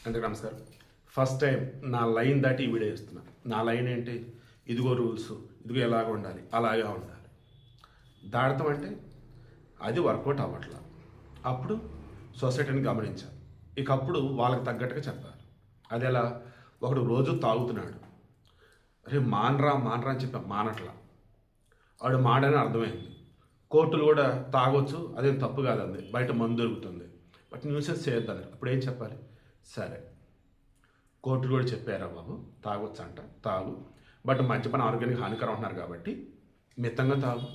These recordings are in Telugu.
అందరికీ నమస్కారం. ఫస్ట్ టైం నా లైన్ దాటి ఈ వీడియో చేస్తున్నా. నా లైన్ ఏంటి? ఇదిగో రూల్స్, ఇదిగో ఎలాగ ఉండాలి, అలాగే ఉండాలి. దాడతాం అంటే అది వర్కౌట్ అవ్వట్లా. అప్పుడు సొసైటీని గమనించాలి. ఇక అప్పుడు వాళ్ళకి తగ్గట్టుగా చెప్పాలి. అది ఎలా? ఒకడు రోజు తాగుతున్నాడు, రే మానరా మానరా అని చెప్పా, మానట్లా. వాడు మాడని అర్థమైంది. కోర్టులు కూడా తాగొచ్చు, అదేం తప్పు కాదండి, బయట మందు దొరుకుతుంది, బట్ న్యూసెస్ చేయొద్దని. అప్పుడు ఏం చెప్పాలి? సరే, కోర్టులు కూడా చెప్పారా బాబు, తాగొచ్చు అంట, తాగు, బట్ మద్యపానం ఆరోగ్యానికి హానికరం అంటున్నారు కాబట్టి మితంగా తాగు.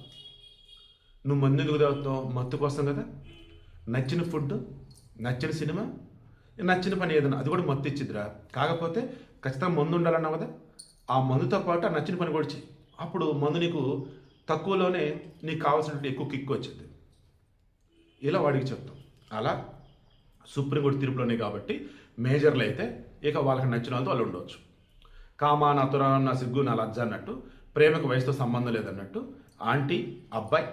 నువ్వు మందు ఎందుకు తాగుతావు? మత్తు కోసం కదా. నచ్చిన ఫుడ్, నచ్చిన సినిమా, నచ్చిన పని ఏదైనా, అది కూడా మత్తు ఇచ్చిద్దిరా. కాకపోతే ఖచ్చితంగా మందు ఉండాలన్నావు కదా, ఆ మందుతో పాటు ఆ నచ్చిన పని కూడా చెయ్యి. అప్పుడు మందు నీకు తక్కువలోనే నీకు కావాల్సినట్టు ఎక్కువ కిక్ వచ్చింది. ఇలా వాడికి చెప్తాం. అలా సుప్రీంకోర్టు తీర్పులోనే కాబట్టి మేజర్లు అయితే ఇక వాళ్ళకి నచ్చిన వాళ్ళతో వాళ్ళు ఉండవచ్చు. కామా నా తురానం నా సిగ్గు నా లజ్జ అన్నట్టు, ప్రేమకు వయసుతో సంబంధం లేదన్నట్టు, ఆంటీ అబ్బాయి,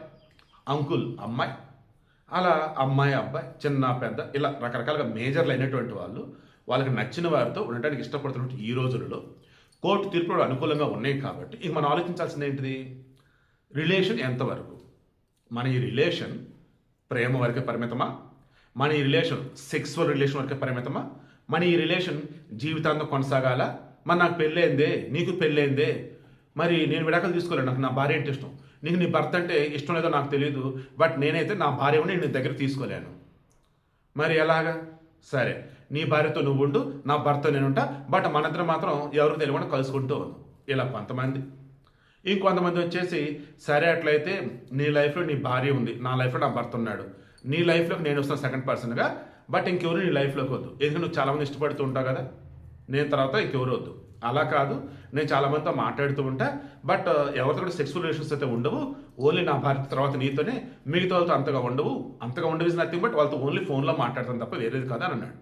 అంకుల్ అమ్మాయి, అలా అమ్మాయి అబ్బాయి, చిన్న పెద్ద, ఇలా రకరకాలుగా మేజర్లు అయినటువంటి వాళ్ళు వాళ్ళకి నచ్చిన వారితో ఉండటానికి ఇష్టపడుతున్నట్టు ఈ రోజులలో కోర్టు తీర్పులు అనుకూలంగా ఉన్నాయి కాబట్టి ఇక మనం ఆలోచించాల్సింది ఏంటిది? రిలేషన్ ఎంతవరకు? మన ఈ రిలేషన్ ప్రేమ వరకే పరిమితమా? మన ఈ రిలేషన్ సెక్సువల్ రిలేషన్ వరకే పరిమితమా? మన ఈ రిలేషన్ జీవితాంతం కొనసాగాల? మరి నాకు పెళ్ళైందే, నీకు పెళ్ళైందే, మరి నేను విడాకులు తీసుకోలేను, నాకు నా భార్య అంటే ఇష్టం, నీకు నీ భర్త అంటే ఇష్టం లేదో నాకు తెలియదు, బట్ నేనైతే నా భార్య ఉండి నేను దగ్గర తీసుకోలేను, మరి ఎలాగా? సరే, నీ భార్యతో నువ్వు ఉండు, నా భర్త నేనుంటా, బట్ మనిద్దరం మాత్రం ఎవరికి తెలియకుండా కలుసుకుంటూ ఉన్నాం. ఇలా కొంతమంది. ఇంకొంతమంది వచ్చేసి, సరే అట్లయితే నీ లైఫ్లో నీ భార్య ఉంది, నా లైఫ్లో నా భర్త ఉన్నాడు, నీ లైఫ్లోకి నేను వస్తాను సెకండ్ పర్సన్గా, బట్ ఇంకెవరు నీ లైఫ్లోకి వద్దు, ఎందుకంటే నువ్వు చాలామంది ఇష్టపడుతూ ఉంటావు కదా, నేను తర్వాత ఇంకెవరు వద్దు. అలా కాదు, నేను చాలామందితో మాట్లాడుతూ ఉంటా, బట్ ఎవరితో కూడా సెక్సువల్ రిలేషన్స్ అయితే ఉండవు, ఓన్లీ నా భార్య తర్వాత నీతోనే, మిగతా వాళ్ళతో అంతగా ఉండవు, అంతగా ఉండేది నథింగ్, బట్ వాళ్ళతో ఓన్లీ ఫోన్లో మాట్లాడతాను తప్ప వేరేది కాదు అని అన్నాడు.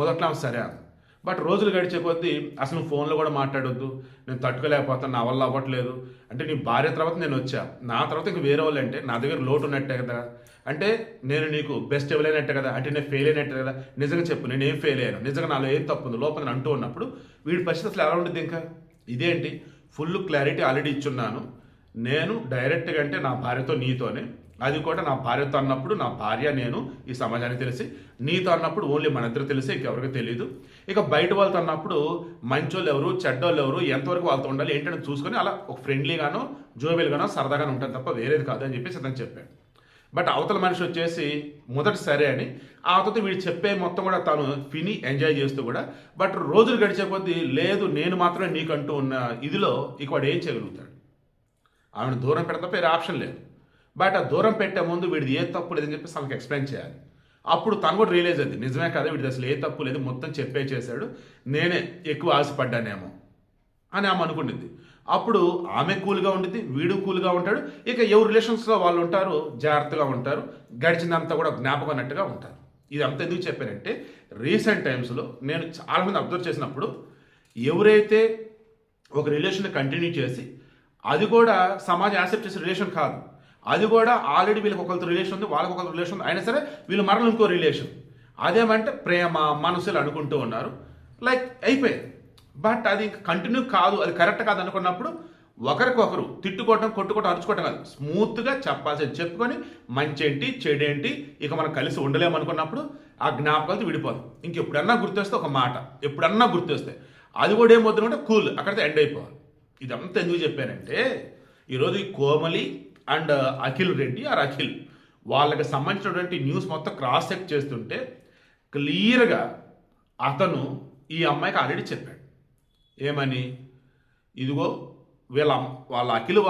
మొదట్లో సరే అన్న, బట్ రోజులు గడిచే కొద్దీ అసలు ఫోన్లో కూడా మాట్లాడొద్దు, నేను తట్టుకోలేకపోతాను, నా వల్ల అవ్వట్లేదు అంటే, నీ భార్య తర్వాత నేను వచ్చా, నా తర్వాత ఇంక వేరే వాళ్ళు అంటే నా దగ్గర లోటు ఉన్నట్టే కదా, అంటే నేను నీకు బెస్ట్ ఇవ్వలేనట్టే కదా, అంటే నేను ఫెయిల్ అయినట్టే కదా, నిజంగా చెప్పు నేను ఏం ఫెయిల్ అయ్యాను, నిజంగా నాలో ఏం తప్పు ఉంది లోపల అంటూ ఉన్నప్పుడు వీడి పరిస్థితి అసలు ఎలా ఉంటుంది? ఇంకా ఇదేంటి, ఫుల్ క్లారిటీ ఆల్రెడీ ఇచ్చున్నాను, నేను డైరెక్ట్గా అంటే నా భార్యతో నీతోనే, అది కూడా నా భార్యతో అన్నప్పుడు నా భార్య నేను ఈ సమాజానికి తెలిసి, నీతో అన్నప్పుడు ఓన్లీ మన ఇద్దరు తెలిసి ఇంకెవరికి తెలియదు, ఇక బయట వాళ్ళతో అన్నప్పుడు మంచోళ్ళు ఎవరు చెడ్డోళ్ళు ఎవరు ఎంతవరకు వాళ్ళతో ఉండాలి ఏంటంటే చూసుకొని అలా ఒక ఫ్రెండ్లీగానో జోబెల్గానో సరదాగానో ఉంటుంది తప్ప వేరేది కాదు అని చెప్పేసి అతను చెప్పాడు. బట్ అవతల మనిషి వచ్చేసి మొదటి సరే అని ఆ తర్వాత వీడు చెప్పే మొత్తం కూడా తాను విని ఎంజాయ్ చేస్తూ కూడా, బట్ రోజులు గడిచే కొద్దీ లేదు నేను మాత్రమే నీకంటూ ఉన్న ఇదిలో ఇక వాడు ఏం చేయగలుగుతాడు? ఆమెను దూరం పెడతా వేరే ఆప్షన్ లేదు. బట్ ఆ దూరం పెట్టే ముందు వీడిది ఏ తప్పు లేదని చెప్పి తనకు ఎక్స్ప్లెయిన్ చేయాలి. అప్పుడు తను కూడా రియలైజ్ అయింది, నిజమే కదా వీడిది అసలు ఏ తప్పు లేదు, మొత్తం చెప్పే చేశాడు, నేనే ఎక్కువ ఆశపడ్డానేమో అని ఆమె అనుకుంటుంది. అప్పుడు ఆమె కూల్గా ఉండిద్ది, వీడు కూల్గా ఉంటాడు, ఇక ఎవరు రిలేషన్స్లో వాళ్ళు ఉంటారు, జాగ్రత్తగా ఉంటారు, గడిచిందంతా కూడా జ్ఞాపకం అన్నట్టుగా ఉంటారు. ఇది అంతా ఎందుకు చెప్పానంటే, రీసెంట్ టైమ్స్లో నేను చాలామంది అబ్జర్వ్ చేసినప్పుడు ఎవరైతే ఒక రిలేషన్ కంటిన్యూ చేసి అది కూడా సమాజం యాక్సెప్ట్ చేసే రిలేషన్ కాదు, అది కూడా ఆల్రెడీ వీళ్ళకి ఒకరితో రిలేషన్ ఉంది, వాళ్ళకి ఒకరితో రిలేషన్ ఉంది, అయినా సరే వీళ్ళు మరల ఇంకో రిలేషన్, అదేమంటే ప్రేమ మనసులు అనుకుంటూ ఉన్నారు, లైక్ అయిపోయాయి. బట్ అది కంటిన్యూ కాదు, అది కరెక్ట్ కాదు అనుకున్నప్పుడు ఒకరికొకరు తిట్టుకోవటం కొట్టుకోవటం అరుచుకోవటం కాదు, స్మూత్గా చెప్పాల్సింది చెప్పుకొని మంచేంటి చెడేంటి ఇక మనం కలిసి ఉండలేమనుకున్నప్పుడు ఆ జ్ఞాపకాలతో విడిపోదు. ఇంకెప్పుడన్నా గుర్తొస్తే ఒక మాట, ఎప్పుడన్నా గుర్తొస్తే అది కూడా ఏం వద్దుకుంటే కూల్, అక్కడితో ఎండ్ అయిపోవాలి. ఇదంతా ఎందుకు చెప్పానంటే, ఈరోజు ఈ కోమలి అండ్ అఖిల్ రెడ్డి ఆర్ అఖిల్ వాళ్ళకి సంబంధించినటువంటి న్యూస్ మొత్తం క్రాస్ చెక్ చేస్తుంటే క్లియర్గా అతను ఈ అమ్మాయికి ఆల్రెడీ చెప్పాడు. ఏమని? ఇదిగో వాళ్ళ అఖిల్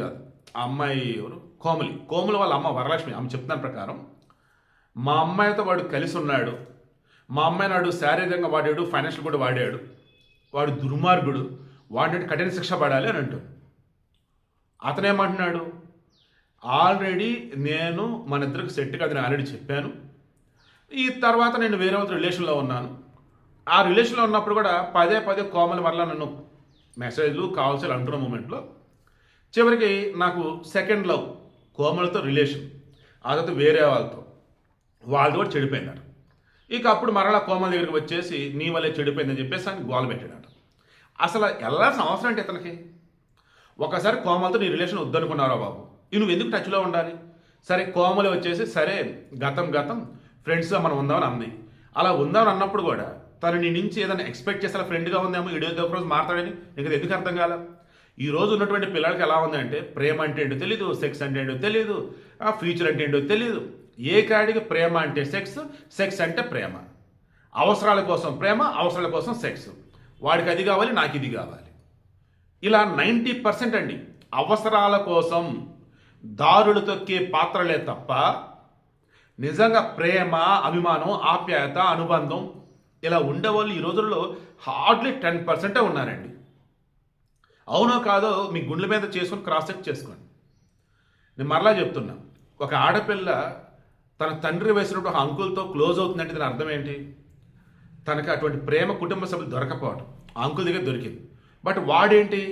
కాదు, ఆ అమ్మాయి ఎవరు, కోమలి వాళ్ళ అమ్మ వరలక్ష్మి, ఆమె చెప్తున్న ప్రకారం మా అమ్మాయితో వాడు కలిసి ఉన్నాడు, మా అమ్మాయి నాడు శారీరకంగా వాడాడు, ఫైనాన్షియల్ కూడా వాడాడు, వాడు దుర్మార్గుడు, వాడిని కఠిన శిక్ష పడాలి అని అంటాడు. అతనేమంటున్నాడు, ఆల్రెడీ నేను మన ఇద్దరికి సెట్ కాదని ఆల్రెడీ చెప్పాను, ఈ తర్వాత నేను వేరే వాళ్ళతో రిలేషన్లో ఉన్నాను, ఆ రిలేషన్లో ఉన్నప్పుడు కూడా పదే పదే కోమలి వల్ల నన్ను మెసేజ్లు కాల్స్లు అంటున్న మూమెంట్లో చివరికి నాకు సెకండ్ లవ్ కోమలితో రిలేషన్, ఆ తర్వాత వేరే వాళ్ళతో కూడా చెడిపోయినారు. ఇక అప్పుడు మరలా కోమల దగ్గరికి వచ్చేసి నీ వల్లే చెడిపోయిందని చెప్పేసి అని గోల పెట్టాడట. అసలు వెళ్ళాల్సిన అవసరం అంటే ఇతనికి. ఒకసారి కోమలతో నీ రిలేషన్ వద్దనుకున్నారా బాబు, నువ్వు ఎందుకు టచ్లో ఉండాలి? సరే కోమలి వచ్చేసి సరే గతం గతం ఫ్రెండ్స్గా మనం ఉందామని అంది. అలా ఉందామని అన్నప్పుడు కూడా తను నీ నుంచి ఏదైనా ఎక్స్పెక్ట్ చేస్తే ఫ్రెండ్గా ఉందేమో ఒక రోజు మాట్లాడని నీకు ఎందుకు అర్థం కాల? ఈ రోజు ఉన్నటువంటి పిల్లలకి ఎలా ఉందంటే ప్రేమ అంటే ఏంటో తెలీదు, సెక్స్ అంటే ఏంటో తెలీదు, ఫ్యూచర్ అంటే ఏంటో తెలీదు. ఏ కాడికి ప్రేమ అంటే సెక్స్, సెక్స్ అంటే ప్రేమ, అవసరాల కోసం ప్రేమ, అవసరాల కోసం సెక్స్, వాడికి అది కావాలి నాకు ఇది కావాలి. ఇలా 90% అండి అవసరాల కోసం దారులు తొక్కే పాత్రలే తప్ప నిజంగా ప్రేమ, అభిమానం, ఆప్యాయత, అనుబంధం ఇలా ఉండేవాళ్ళు ఈ రోజుల్లో హార్డ్లీ 10% ఉన్నారండి. అవునో కాదో మీ గుండెల మీద చేసుకొని క్రాస్ చెక్ చేసుకోండి. నేను మరలా చెప్తున్నా, ఒక ఆడపిల్ల తన తండ్రి వేసినప్పుడు ఒక అంకుల్తో క్లోజ్ అవుతుందంటే దాని అర్థం ఏంటి? తనకి అటువంటి ప్రేమ కుటుంబ సభ్యులు దొరకపోవడం. ఆ అంకుల్ దగ్గర దొరికింది. బట్ వాడేంటి,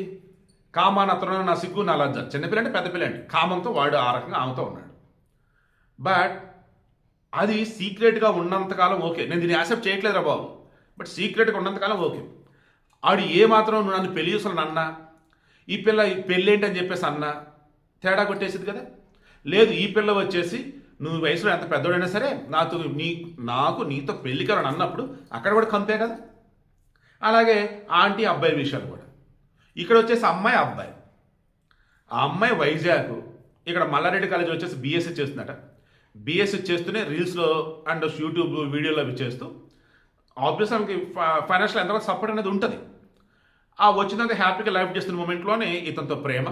కామానతను, నా సిగ్గు, నా లజ్జ, చిన్నపిల్ల అంటే పెద్ద పిల్ల అంటే కామంతో వాడు ఆ రకంగా ఆమెతో ఉన్నాడు. బట్ అది సీక్రెట్గా ఉన్నంతకాలం ఓకే, నేను దీన్ని యాక్సెప్ట్ చేయట్లేదురా బాబు. బట్ సీక్రెట్గా ఉన్నంతకాలం ఓకే. ఆడు ఏమాత్రం నువ్వు నన్ను పెళ్లి చేసుకున్నాను అన్నా, ఈ పిల్ల పెళ్ళి ఏంటి అని చెప్పేసి అన్నా తేడా కొట్టేసింది కదా. లేదు, ఈ పిల్ల వచ్చేసి నువ్వు వయసులో ఎంత పెద్దోడైనా సరే నాకు నీతో పెళ్లి కలని అన్నప్పుడు అక్కడ కూడా కంపే కదా. అలాగే ఆంటీ అబ్బాయి విషయాలు కూడా. ఇక్కడ వచ్చేసి అమ్మాయి అబ్బాయి. ఆ అమ్మాయి వైజాగ్, ఇక్కడ మల్లారెడ్డి కాలేజ్ వచ్చేసి బీఎస్సీ చేస్తుందట. బీఎస్సీ చేస్తూనే రీల్స్లో అండ్ యూట్యూబ్ వీడియోలు అవి చేస్తూ ఆబ్వియస్ మనకి ఫైనాన్షియల్ ఎంతవరకు సపోర్ట్ అనేది ఉంటుంది. ఆ వచ్చినంత హ్యాపీగా లైఫ్ చేస్తున్న మూమెంట్లోనే ఇతనితో ప్రేమ,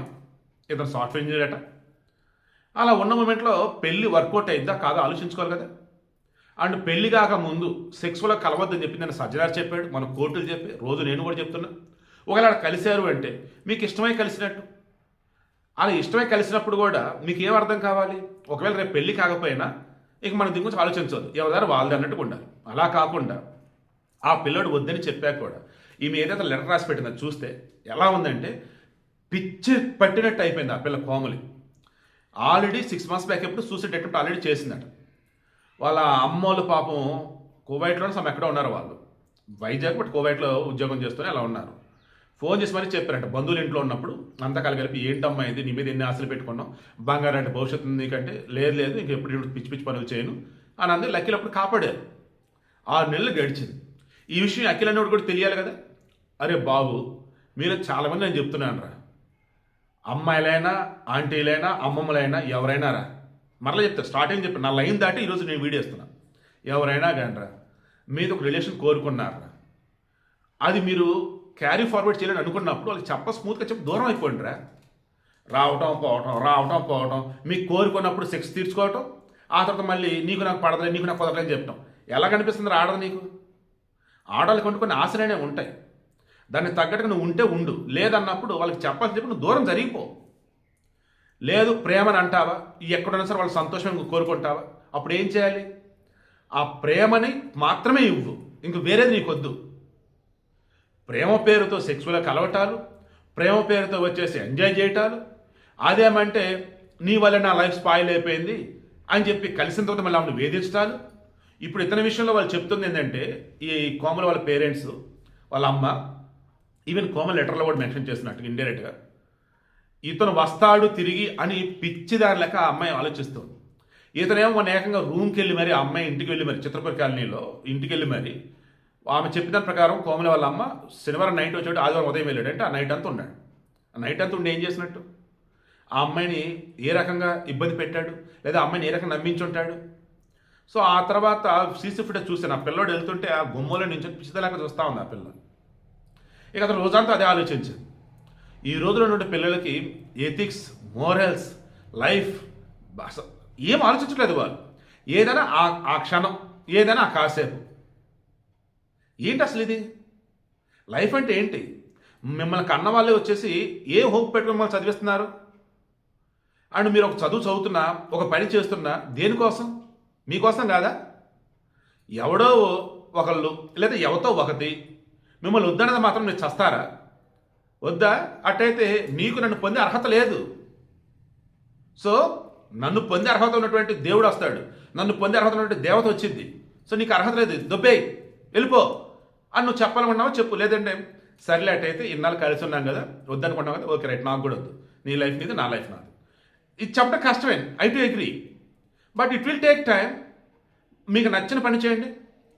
ఇతను సాఫ్ట్వేర్ ఇంజనీర్ అట. అలా ఉన్న మూమెంట్లో పెళ్ళి వర్కౌట్ అయిందా కాదా ఆలోచించుకోవాలి కదా. అండ్ పెళ్లి కాక ముందు సెక్స్లో కలవద్దని చెప్పి నేను సజ్జనార్ చెప్పాడు, మన కోర్టులు చెప్పి రోజు నేను కూడా చెప్తున్నా. ఒకవేళ కలిశారు అంటే మీకు ఇష్టమై కలిసినట్టు. అలా ఇష్టమై కలిసినప్పుడు కూడా మీకు ఏం అర్థం కావాలి? ఒకవేళ రేపు పెళ్లి కాకపోయినా ఇక మనం దీని గురించి ఆలోచించవద్దు, ఎవరిదారు వాళ్ళది అన్నట్టుగా ఉండాలి. అలా కాకుండా ఆ పిల్లడు వద్దని చెప్పాక కూడా ఈమె ఏదైతే లెటర్ రాసి పెట్టిందో చూస్తే ఎలా ఉందంటే పిచ్చి పట్టినట్టు అయిపోయింది. ఆ పిల్ల కోమలి ఆల్రెడీ 6 months బ్యాక్ ఎప్పుడు సూసైడ్ అటెంప్ట్ ఆల్రెడీ చేసిందట. వాళ్ళ అమ్మోళ్ళు పాపం కువైట్లోనే ఎక్కడో ఉన్నారు వాళ్ళు, వైజాగ్ బట్ కువైట్లో ఉద్యోగం చేస్తూనే అలా ఉన్నారు. ఫోన్ చేసి మరీ చెప్పారంట బంధువులు ఇంట్లో ఉన్నప్పుడు అంతకాలం కలిపి ఏంటమ్మా ఇది, నీ మీద ఎన్ని ఆశలు పెట్టుకున్నాం, బంగారం అంటే భవిష్యత్తు ఉంది కంటే లేదు ఇంక ఎప్పుడు పిచ్చి పిచ్చి పనులు చేయను అని అంది. లక్కీలు అప్పుడు కాపాడారు. 6 నెలలు గడిచింది. ఈ విషయం అఖిల్ అన్నోడు కూడా తెలియాలి కదా. అరే బాబు, మీరు చాలామంది నేను చెప్తున్నాను రా, అమ్మాయిలైనా ఆంటీలైనా అమ్మమ్మలైనా ఎవరైనా రా, మరలా చెప్తారు స్టార్టింగ్ చెప్పి నా లైన్ దాటి ఈరోజు నేను వీడియో ఇస్తున్నాను. ఎవరైనా కానీ రా, మీద ఒక రిలేషన్ కోరుకున్నారా, అది మీరు క్యారీ ఫార్వర్డ్ చేయాలని అనుకున్నప్పుడు వాళ్ళకి స్మూత్గా చెప్పి దూరం అయిపోండి రా. రావటం పోవటం మీకు కోరుకున్నప్పుడు సెక్స్ తీర్చుకోవటం, ఆ తర్వాత మళ్ళీ నీకు నాకు పడదలే, నీకు నాకు కుదరలేని చెప్పటం. ఎలా కనిపిస్తుంది ఆడదు నీకు? ఆడవాళ్ళకి కొన్ని ఆశలనే ఉంటాయి, దాన్ని తగ్గట్టుగా నువ్వు ఉంటే ఉండు, లేదన్నప్పుడు వాళ్ళకి చెప్పాల్సి చెప్పి నువ్వు దూరం జరిగిపో. లేదు ప్రేమని అంటావా, ఎక్కడైనా సరే వాళ్ళ సంతోషం కోరుకుంటావా, అప్పుడు ఏం చేయాలి? ఆ ప్రేమని మాత్రమే ఇవ్వు, ఇంక వేరేది నీకొద్దు. ప్రేమ పేరుతో సెక్సువల్గా కలవటాలు, ప్రేమ పేరుతో వచ్చేసి ఎంజాయ్ చేయటాలు, అదేమంటే నీ వల్ల నా లైఫ్ స్పాయిల్ అయిపోయింది అని చెప్పి కలిసిన తర్వాత మళ్ళీ ఆమెను వేధించటాలు. ఇప్పుడు ఇతని విషయంలో వాళ్ళు చెప్తుంది ఏంటంటే ఈ కోమల వాళ్ళ పేరెంట్స్, వాళ్ళ అమ్మ, ఈవెన్ కోమల లెటర్లో కూడా మెన్షన్ చేస్తున్నట్టు ఇండైరెక్ట్గా ఇతను వస్తాడు తిరిగి అని పిచ్చిదాని లెక్క ఆ అమ్మాయి ఆలోచిస్తుంది. ఇతనేమో మన ఏకంగా రూమ్కి వెళ్ళి మరి ఆ అమ్మాయి ఇంటికి వెళ్ళి మరి చిత్రపురి కాలనీలో ఇంటికి వెళ్ళి మరి ఆమె చెప్పిన ప్రకారం కోమల వాళ్ళ అమ్మ శనివారం నైట్ వచ్చాడు, ఆదివారం ఉదయం వెళ్ళాడు అంటే ఆ నైట్ అంతా ఉన్నాడు. ఆ నైట్ అంతా ఉండి ఏం చేసినట్టు? ఆ అమ్మాయిని ఏ రకంగా ఇబ్బంది పెట్టాడు, లేదా అమ్మాయిని ఏ రకంగా నమ్మించుంటాడు. సో ఆ తర్వాత సీసీ ఫుటేజ్ చూసాను, ఆ పిల్లోడు వెళ్తుంటే ఆ గుమ్మలో నుంచి పిచ్చిదలాగా చూస్తూ ఉంది ఆ పిల్ల. ఇక అతను రోజంతా అదే ఆలోచించింది. ఈ రోజులో ఉన్న పిల్లలకి ఎథిక్స్, మోరల్స్, లైఫ్ ఏం ఆలోచించట్లేదు వాళ్ళు. ఏదైనా ఆ క్షణం, ఏదైనా ఆ కాసేపు. ఏంటి అసలు ఇది? లైఫ్ అంటే ఏంటి? మిమ్మల్ని కన్న వాళ్ళే వచ్చేసి ఏ హోప్ పెట్టుకుని మిమ్మల్ని చదివిస్తున్నారు? అండ్ మీరు ఒక చదువు చదువుతున్నా, ఒక పని చేస్తున్నా, దేనికోసం? మీకోసం కాదా? ఎవడో ఒకళ్ళు లేదా ఎవతో ఒకటి మిమ్మల్ని వద్దన్నది మాత్రం మీరు చస్తారా? వద్దా? అట్టయితే నీకు నన్ను పొందే అర్హత లేదు. సో నన్ను పొందే అర్హత ఉన్నటువంటి దేవుడు వస్తాడు, నన్ను పొందే అర్హత ఉన్నటువంటి దేవత వచ్చింది. సో నీకు అర్హత లేదు, దొబ్బేయి, వెళ్ళిపో అని నువ్వు చెప్పాలనుకున్నావా చెప్పు. లేదంటే సర్లే అటైతే ఇన్నాళ్ళు కలిసి ఉన్నాం కదా, వద్దనుకున్నావు కదా, ఓకే రైట్, నాకు కూడా వద్దు, నీ లైఫ్ నీది, నా లైఫ్ నాది. ఇది చెప్పడం కష్టమే, I to agree, but it will take time. మీకు నచ్చిన పని చేయండి,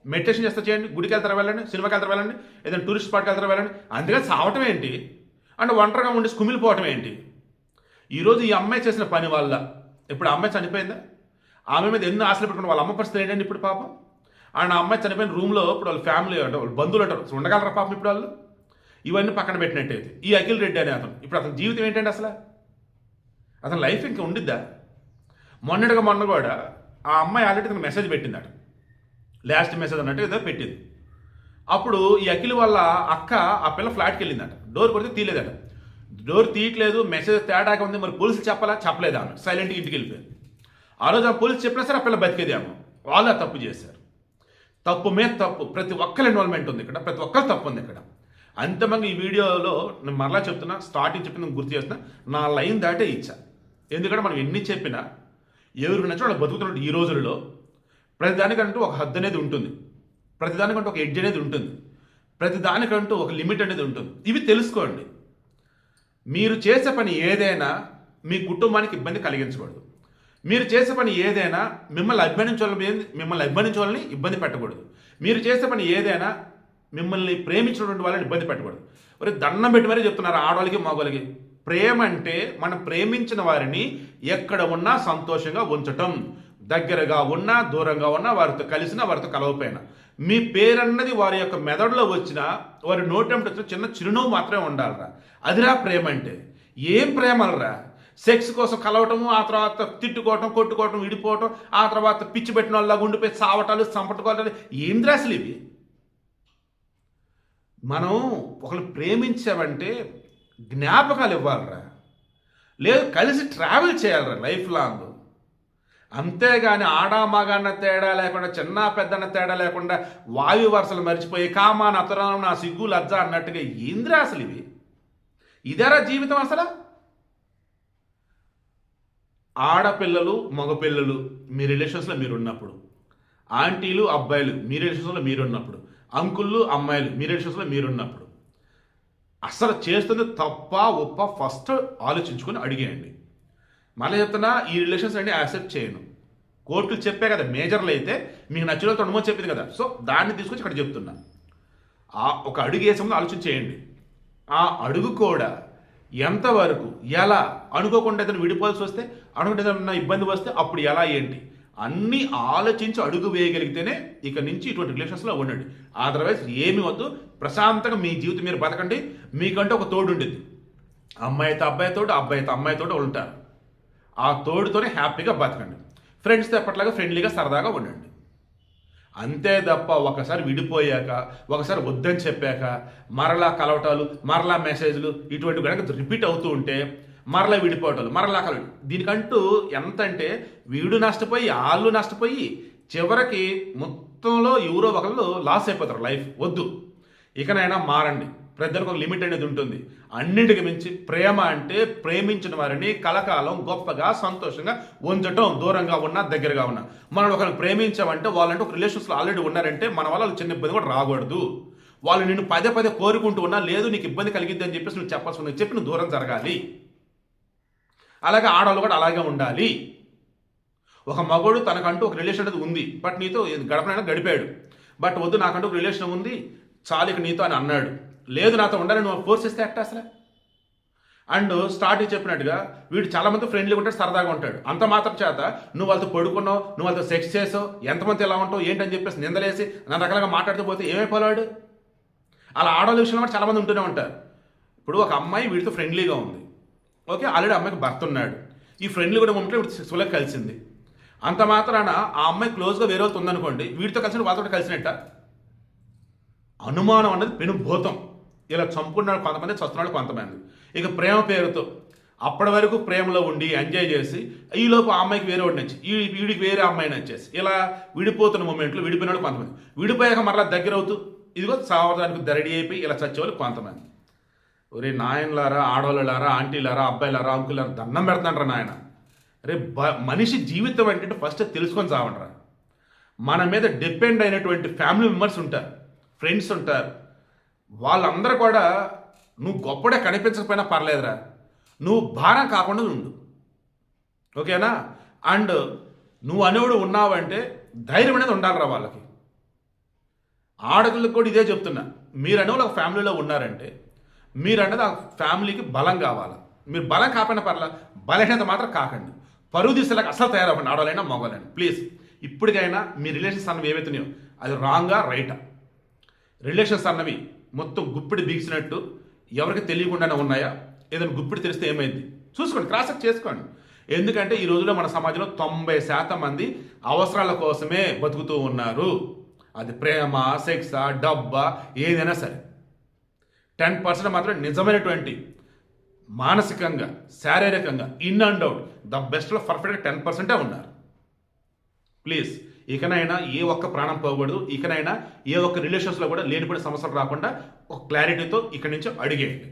మెడిటేషన్ చేస్తే చేయండి, గుడికి వెళ్తారా వెళ్ళండి, సినిమాకి వెళ్తారా వెళ్ళండి, ఏదైనా టూరిస్ట్ స్పాట్కి వెళ్తారా వెళ్ళండి. అందుకని సావటం ఏంటి అంటే ఒంటరిగా ఉండి కుమిలిపోవటం ఏంటి? ఈరోజు ఈ అమ్మాయి చేసిన పని వల్ల ఇప్పుడు ఆ అమ్మాయి చనిపోయిందా? ఆమె మీద ఎన్నో ఆశలు పెట్టుకున్న వాళ్ళ అమ్మ పరిస్థితి ఏంటండి ఇప్పుడు పాపం? అండ్ ఆ అమ్మాయి చనిపోయిన రూమ్లో ఇప్పుడు వాళ్ళ ఫ్యామిలీ అంటే వాళ్ళ బంధువులు అంటారు, ఉండగలరా పాపం ఇప్పుడు వాళ్ళు? ఇవన్నీ పక్కన పెట్టినట్టయితే ఈ అఖిల్ రెడ్డి అనే అతను ఇప్పుడు అతని జీవితం ఏంటంటే అతని లైఫ్ ఇంకా ఉండిద్దా? మొన్న కూడా ఆ అమ్మాయి ఆల్రెడీ తనకు మెసేజ్ పెట్టిందట, లాస్ట్ మెసేజ్ అన్నట్టు ఏదో పెట్టింది. అప్పుడు ఈ అఖిల్ వాళ్ళ అక్క ఆ పిల్ల ఫ్లాట్కి వెళ్ళిందట, డోర్ కొడితే తీయలేదట. డోర్ తీయట్లేదు, మెసేజ్ తేడాగా ఉంది, మరి పోలీసులు చెప్పలేదు. ఆమె సైలెంట్గా ఇంటికి వెళ్ళిపోయింది. ఆ రోజు ఆ పోలీసు చెప్పినా సరే ఆ పిల్ల బతికేది. ఆమె వాళ్ళు ఆ తప్పు చేశారు. తప్పు మీద తప్పు, ప్రతి ఒక్కరి ఇన్వాల్వ్మెంట్ ఉంది ఇక్కడ, ప్రతి ఒక్కరి తప్పు ఉంది ఇక్కడ. అంతమంది ఈ వీడియోలో నేను మరలా చెప్తున్నా, స్టార్టింగ్ చెప్పిన గుర్తు చేస్తున్నా, నా లైన్ దాటే ఇచ్చా. ఎందుకంటే మనం ఎన్ని చెప్పినా ఎవరికి నచ్చిన వాళ్ళు బతుకుతున్నట్టు ఈ రోజుల్లో ప్రతిదానికంటూ ఒక హద్దు అనేది ఉంటుంది, ప్రతిదానికంటూ ఒక ఎడ్జ్ అనేది ఉంటుంది, ప్రతిదానికంటూ ఒక లిమిట్ అనేది ఉంటుంది. ఇవి తెలుసుకోండి. మీరు చేసే పని ఏదైనా మీ కుటుంబానికి ఇబ్బంది కలిగించకూడదు. మీరు చేసే పని ఏదైనా మిమ్మల్ని అభిమానించాలని ఇబ్బంది పెట్టకూడదు. మీరు చేసే పని ఏదైనా మిమ్మల్ని ప్రేమించినటువంటి వాళ్ళని ఇబ్బంది పెట్టకూడదు. మరి దండం పెట్టి మరీ చెప్తున్నారు ఆడవాళ్ళకి మగవాళ్ళకి. ప్రేమ అంటే మనం ప్రేమించిన వారిని ఎక్కడ ఉన్నా సంతోషంగా ఉంచటం, దగ్గరగా ఉన్నా దూరంగా ఉన్నా, వారితో కలిసినా వారితో కలవపోయినా, మీ పేరన్నది వారి యొక్క మెదడులో వచ్చినా, వారి నోటెంట వచ్చిన చిన్న చిరునవ్వు మాత్రమే ఉండాలిరా. అదిరా ప్రేమ అంటే. ఏం ప్రేమలరా? సెక్స్ కోసం కలవటము, ఆ తర్వాత తిట్టుకోవటం, కొట్టుకోవటం, విడిపోవటం, ఆ తర్వాత పిచ్చి పెట్టిన వాళ్ళ ఉండిపోయి చావటాలు, చంపట్టుకోవటాలు, ఏంద్ర అసలు ఇవి? మనం ఒకరిని ప్రేమించామంటే జ్ఞాపకాలు ఇవ్వాలరా, లేదు కలిసి ట్రావెల్ చేయాలరా లైఫ్ లాంగ్. అంతేగాని ఆడా మగాన్న తేడా లేకుండా, చిన్న పెద్దన్న తేడా లేకుండా, వాయు వరుసలు మర్చిపోయి కామా నతరం నా సిగ్గు లజ్జ అన్నట్టుగా ఏంద్రా అసలు ఇవి? ఇదేరా జీవితం అసలు? ఆడపిల్లలు మగపిల్లలు మీ రిలేషన్స్లో మీరున్నప్పుడు, ఆంటీలు అబ్బాయిలు మీ రిలేషన్స్లో మీరున్నప్పుడు, అంకుళ్ళు అమ్మాయిలు మీ రిలేషన్స్లో మీరున్నప్పుడు, అసలు చేస్తుంది తప్ప ఒప్ప ఫస్ట్ ఆలోచించుకొని అడిగేయండి. మళ్ళీ చెప్తున్నా, ఈ రిలేషన్స్ అన్ని యాక్సెప్ట్ చేయను. కోర్టులు చెప్పే కదా, మేజర్లు అయితే మీకు నచ్చిన తొండమో చెప్పింది కదా, సో దాన్ని తీసుకొచ్చి ఇక్కడ చెప్తున్నా. ఒక అడుగు వేసే ముందు ఆలోచన చేయండి. ఆ అడుగు కూడా ఎంతవరకు, ఎలా, అనుకోకుండా ఏదైనా విడిపోవాల్సి వస్తే, అనుకుంటే ఏదైనా ఇబ్బంది వస్తే అప్పుడు ఎలా ఏంటి అన్నీ ఆలోచించి అడుగు వేయగలిగితేనే ఇక నుంచి ఇటువంటి రిలేషన్స్లో ఉండండి. అదర్వైజ్ ఏమి వద్దు, ప్రశాంతంగా మీ జీవితం మీరు బతకండి. మీకంటే ఒక తోడు ఉండేది, అమ్మాయి అయితే అబ్బాయితో, అబ్బాయి అయితే అమ్మాయితో ఉంటారు. ఆ తోడుతోనే హ్యాపీగా బతకండి. ఫ్రెండ్స్తో ఎప్పట్లాగా ఫ్రెండ్లీగా సరదాగా ఉండండి. అంతే తప్ప ఒకసారి విడిపోయాక, ఒకసారి వద్దని చెప్పాక మరలా కలవటాలు, మరలా మెసేజ్లు ఇటువంటి కనుక రిపీట్ అవుతూ ఉంటే మరలా విడిపోవటాలు, మరలా కలవటం, దీనికంటూ ఎంత అంటే వీడు నష్టపోయి వాళ్ళు నష్టపోయి చివరికి మొత్తంలో ఎవరో ఒకళ్ళు లాస్ అయిపోతారు లైఫ్. వద్దు, ఇకనైనా మారండి. ప్రజలకు ఒక లిమిట్ అనేది ఉంటుంది. అన్నింటికి మించి ప్రేమ అంటే ప్రేమించిన వారిని కలకాలం గొప్పగా సంతోషంగా ఉంచటం, దూరంగా ఉన్నా దగ్గరగా ఉన్నా. మనం ఒకరిని ప్రేమించామంటే వాళ్ళంటే ఒక రిలేషన్స్లో ఆల్రెడీ ఉన్నారంటే మన వల్ల చిన్న ఇబ్బంది కూడా రాకూడదు. వాళ్ళు నిన్ను పదే పదే కోరుకుంటూ ఉన్నా, లేదు నీకు ఇబ్బంది కలిగిద్ది అని చెప్పేసి నువ్వు చెప్పాల్సి ఉన్నది చెప్పి నువ్వు దూరం జరగాలి. అలాగే ఆడవాళ్ళు కూడా అలాగే ఉండాలి. ఒక మగోడు తనకంటూ ఒక రిలేషన్ అనేది ఉంది, బట్ నీతో గడపనైనా గడిపాడు, బట్ వద్దు నాకంటూ ఒక రిలేషన్ ఉంది చాలు ఇక నీతో అని అన్నాడు. లేదు నాతో ఉండాలని నువ్వు ఫోర్స్ చేస్తే అట్ట అసలు. అండ్ స్టార్టింగ్ చెప్పినట్టుగా వీడు చాలామంది ఫ్రెండ్లీగా ఉంటాడు, సరదాగా ఉంటాడు. అంత మాత్రం చేత నువ్వు వాళ్ళతో పడుకున్నావు, నువ్వు వాళ్ళతో సెక్స్ చేసావు, ఎంతమంది ఎలా ఉంటావు ఏంటని చెప్పేసి నిందలేసి నన్ను రకాలుగా మాట్లాడుతూ పోతే ఏమైపోవాడు? అలా ఆడవాళ్ళ విషయంలో కూడా చాలామంది ఉంటూనే ఉంటారు. ఇప్పుడు ఒక అమ్మాయి వీడితో ఫ్రెండ్లీగా ఉంది, ఓకే, ఆల్రెడీ అమ్మాయికి భర్త ఉన్నాడు, ఈ ఫ్రెండ్లీ కూడా ఉంటే వీడు సెక్స్లో కలిసింది. అంత మాత్రాన ఆ అమ్మాయి క్లోజ్గా వేరే వాళ్ళతో ఉందనుకోండి, వీడితో కలిసిన వాళ్ళతో కలిసినట్ట. అనుమానం అన్నది పెనుభూతం. ఇలా చంపుకున్నాడు కొంతమంది, చస్తున్నాడు కొంతమంది. ఇక ప్రేమ పేరుతో అప్పటి వరకు ప్రేమలో ఉండి ఎంజాయ్ చేసి ఈలోపు ఆ అమ్మాయికి వేరే వాడు నచ్చి వీడికి వేరే అమ్మాయి నచ్చేసి ఇలా విడిపోతున్న మూమెంట్లో విడిపోయినాడు కొంతమంది. విడిపోయాక మరలా దగ్గర అవుతూ ఇదిగో సావడానికి రెడీ అయిపోయి ఇలా చచ్చేవాళ్ళు కొంతమంది. ఒరే నాయనలారా, ఆడవాళ్ళలారా, ఆంటీలారా, అబ్బాయిలారా, అంకులారా, దండం పెడతాండ్రా నాయన. అరే మనిషి జీవితం అంటే ఫస్ట్ తెలుసుకొని చావండ్రా. మన మీద డిపెండ్ అయినటువంటి ఫ్యామిలీ మెంబర్స్ ఉంటారు, ఫ్రెండ్స్ ఉంటారు. వాళ్ళందరూ కూడా నువ్వు గొప్పడే కనిపించకపోయినా పర్లేదురా, నువ్వు భారం కాకుండా ఉండు, ఓకేనా? అండ్ నువ్వు అనేవాడు ఉన్నావంటే ధైర్యం అనేది ఉండాలిరా వాళ్ళకి. ఆడపిల్లకి కూడా ఇదే చెప్తున్నా, మీరు అనేవాళ్ళు ఒక ఫ్యామిలీలో ఉన్నారంటే మీరు అనేది ఆ ఫ్యామిలీకి బలం కావాలి. మీరు బలం కాకపోయినా పర్లా, బలహీనత మాత్రం కాకండి. పరువు దిశలకు అసలు తయారవ్వండి, ఆడవాళ్ళైనా మగవాళ్ళైనా. ప్లీజ్ ఇప్పటికైనా మీ రిలేషన్స్ అన్నవి ఏవైతున్నాయో అది రాంగా రైటా? రిలేషన్స్ అన్నవి మొత్తం గుప్పిడి బిగిసినట్టు ఎవరికి తెలియకుండానే ఉన్నాయా? ఏదైనా గుప్పిడి తెలిస్తే ఏమైంది చూసుకోండి, క్రాస్ చెక్ చేసుకోండి. ఎందుకంటే ఈ రోజుల్లో మన సమాజంలో 90% మంది అవసరాల కోసమే బతుకుతూ ఉన్నారు. అది ప్రేమ, సెక్స్, డబ్బా, ఏదైనా సరే. 10% మాత్రం నిజమైనటువంటి మానసికంగా, శారీరకంగా, ఇన్ అండ్ అవుట్ ద బెస్ట్లో పర్ఫెక్ట్గా 10%ఏ ఉన్నారు. ప్లీజ్ ఇకనైనా ఏ ఒక్క ప్రాణం పోకూడదు. ఇకనైనా ఏ ఒక్క రిలేషన్స్లో కూడా లేనిపోయిన సమస్యలు రాకుండా ఒక క్లారిటీతో ఇక్కడి నుంచి అడిగేయండి.